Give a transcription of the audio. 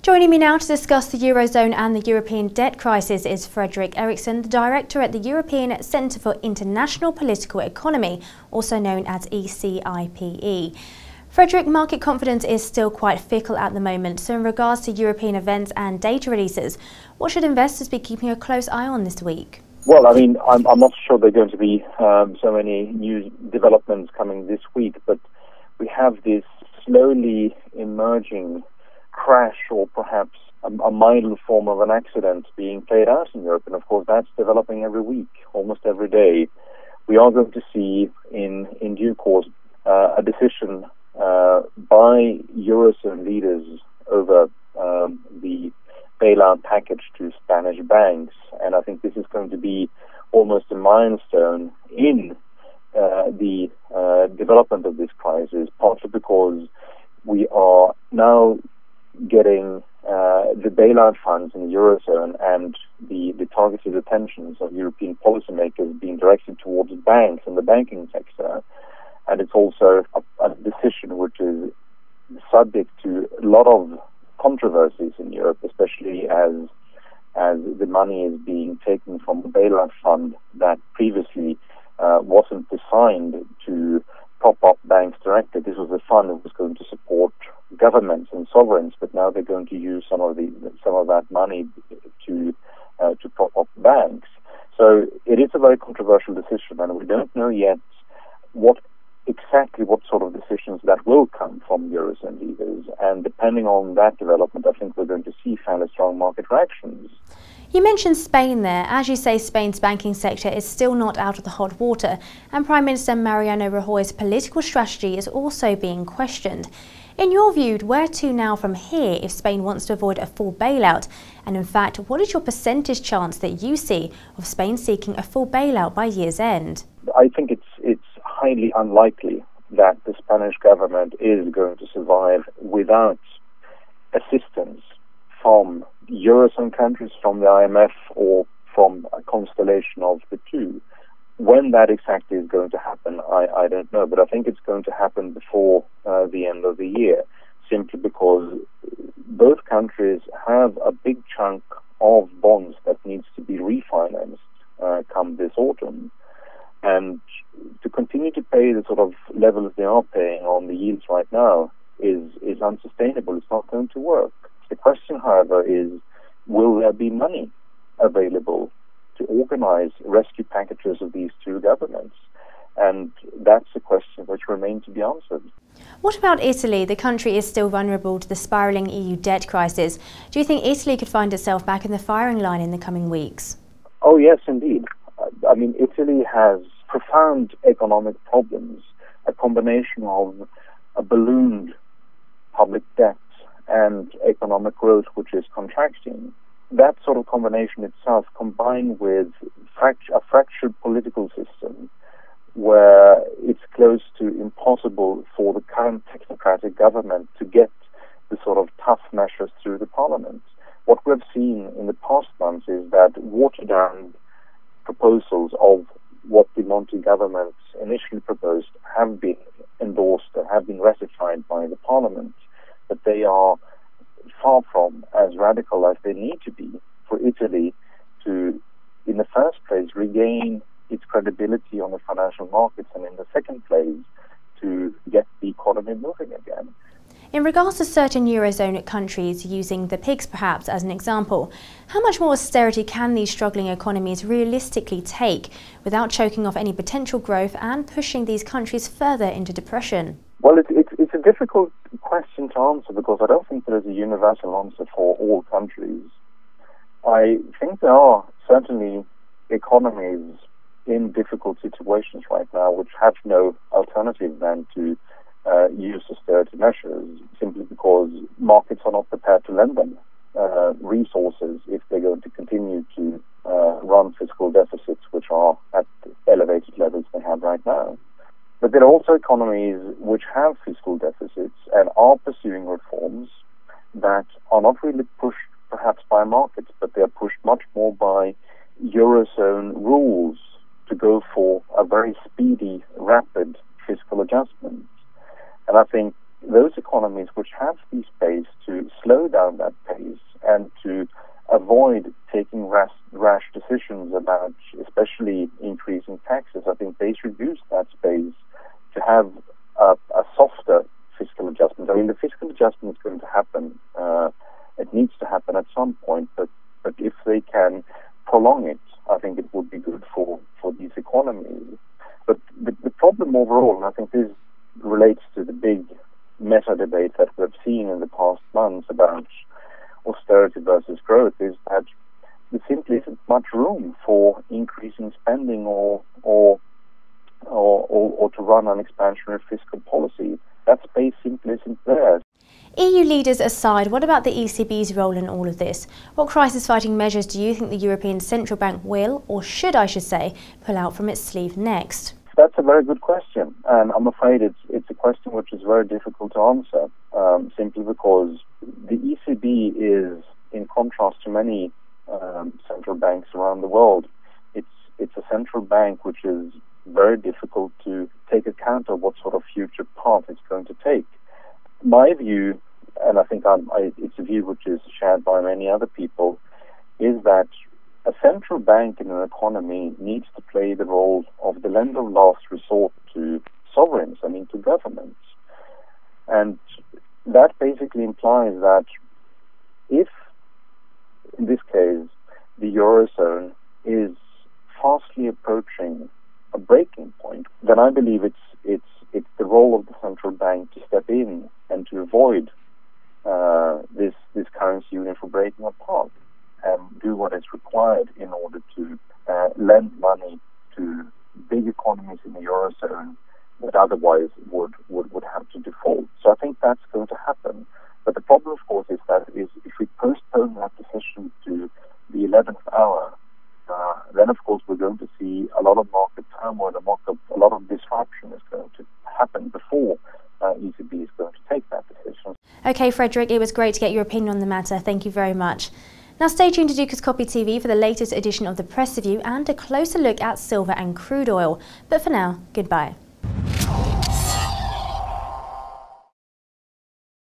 Joining me now to discuss the Eurozone and the European debt crisis is Fredrik Erixon, the Director at the European Centre for International Political Economy, also known as ECIPE. Fredrik, market confidence is still quite fickle at the moment, so in regards to European events and data releases, what should investors be keeping a close eye on this week? Well, I mean, I'm not sure there are going to be so many new developments coming this week, but we have this slowly emerging crash or perhaps a mild form of an accident being played out in Europe, and of course that's developing every week, almost every day. We are going to see in due course a decision by Eurozone leaders over the bailout package to Spanish banks, and I think this is going to be almost a milestone in the development of this crisis, partly because we are now getting the bailout funds in the Eurozone and the targeted attentions of European policymakers being directed towards banks and the banking sector. And it's also a decision which is subject to a lot of controversies in Europe, especially as the money is being taken from the bailout fund that previously wasn't designed to prop up banks directly. This was a fund that was going to support governments and sovereigns, but now they're going to use some of that money to prop up banks. So it is a very controversial decision, and we don't know yet what sort of decisions that will come from Eurozone leaders. And depending on that development, I think we're going to see fairly strong market reactions. You mentioned Spain there. As you say, Spain's banking sector is still not out of the hot water, and Prime Minister Mariano Rajoy's political strategy is also being questioned. In your view, where to now from here if Spain wants to avoid a full bailout? And in fact, what is your percentage chance that you see of Spain seeking a full bailout by year's end? I think it's highly unlikely that the Spanish government is going to survive without assistance from Eurozone countries, from the IMF, or from a constellation of the two. When that exactly is going to happen, I don't know, but I think it's going to happen before the end of the year, simply because both countries have a big chunk of bonds that needs to be refinanced come this autumn. And to continue to pay the sort of levels they are paying on the yields right now is unsustainable. It's not going to work. The question, however, is will there be money available to organize rescue packages of these two governments? And that's a question which remains to be answered. What about Italy? The country is still vulnerable to the spiralling EU debt crisis. Do you think Italy could find itself back in the firing line in the coming weeks? Oh, yes, indeed. I mean, Italy has profound economic problems, a combination of a ballooned public debt and economic growth which is contracting. That sort of combination itself, combined with a fractured political system where it's close to impossible for the current technocratic government to get the sort of tough measures through the parliament. What we've seen in the past months is that watered-down proposals of what the Monti government initially proposed have been endorsed and have been ratified by the parliament, but they are far from as radical as they need to be for Italy to, in the first place, regain its credibility on the financial markets, and in the second place, to get the economy moving again. In regards to certain Eurozone countries, using the pigs perhaps as an example, how much more austerity can these struggling economies realistically take without choking off any potential growth and pushing these countries further into depression? Well, it's a difficult question to answer because I don't think there is a universal answer for all countries. I think there are certainly economies in difficult situations right now which have no alternative than to use austerity measures, simply because markets are not prepared to lend them resources if they're going to continue to run fiscal deficits which are at elevated levels they have right now. But there are also economies which have fiscal deficits and are pursuing reforms that are not really pushed perhaps by markets, but they are pushed much more by Eurozone rules to go for a very speedy, rapid fiscal adjustment. And I think those economies which have the space to slow down that pace and to avoid taking rash decisions about especially increasing taxes, I think they should use that space to have a softer fiscal adjustment. I mean, the fiscal adjustment is going to happen. It needs to happen at some point, but if they can prolong it, I think it would be good for these economies. But the problem overall, and I think this relates to the big meta debate that we've seen in the past months about austerity versus growth, is that there simply isn't much room for increasing spending or to run an expansionary fiscal policy. That space simply isn't there. EU leaders aside, what about the ECB's role in all of this? What crisis-fighting measures do you think the European Central Bank will, or should I should say, pull out from its sleeve next? That's a very good question, and I'm afraid it's a question which is very difficult to answer, simply because the ECB is, in contrast to many central banks around the world, it's a central bank which is very difficult to take account of what sort of future path it's going to take. My view, and I think it's a view which is shared by many other people, is that a central bank in an economy needs to play the role of the lender of last resort to sovereigns, to governments. And that basically implies that if, in this case, the Eurozone is fastly approaching a breaking point, then I believe it's the role of the central bank to step in and to avoid this currency union from breaking apart and do what is required in order to lend money to big economies in the Eurozone that otherwise would have to default. So I think that's going to happen. But the problem, of course, is that if we postpone that decision to the 11th hour, then of course we're going to see a lot of market turmoil, a lot of disruption is going to happen before ECB is going to take that decision. Okay, Fredrik, it was great to get your opinion on the matter. Thank you very much. Now stay tuned to Dukas Copy TV for the latest edition of the Press Review and a closer look at silver and crude oil. But for now, goodbye.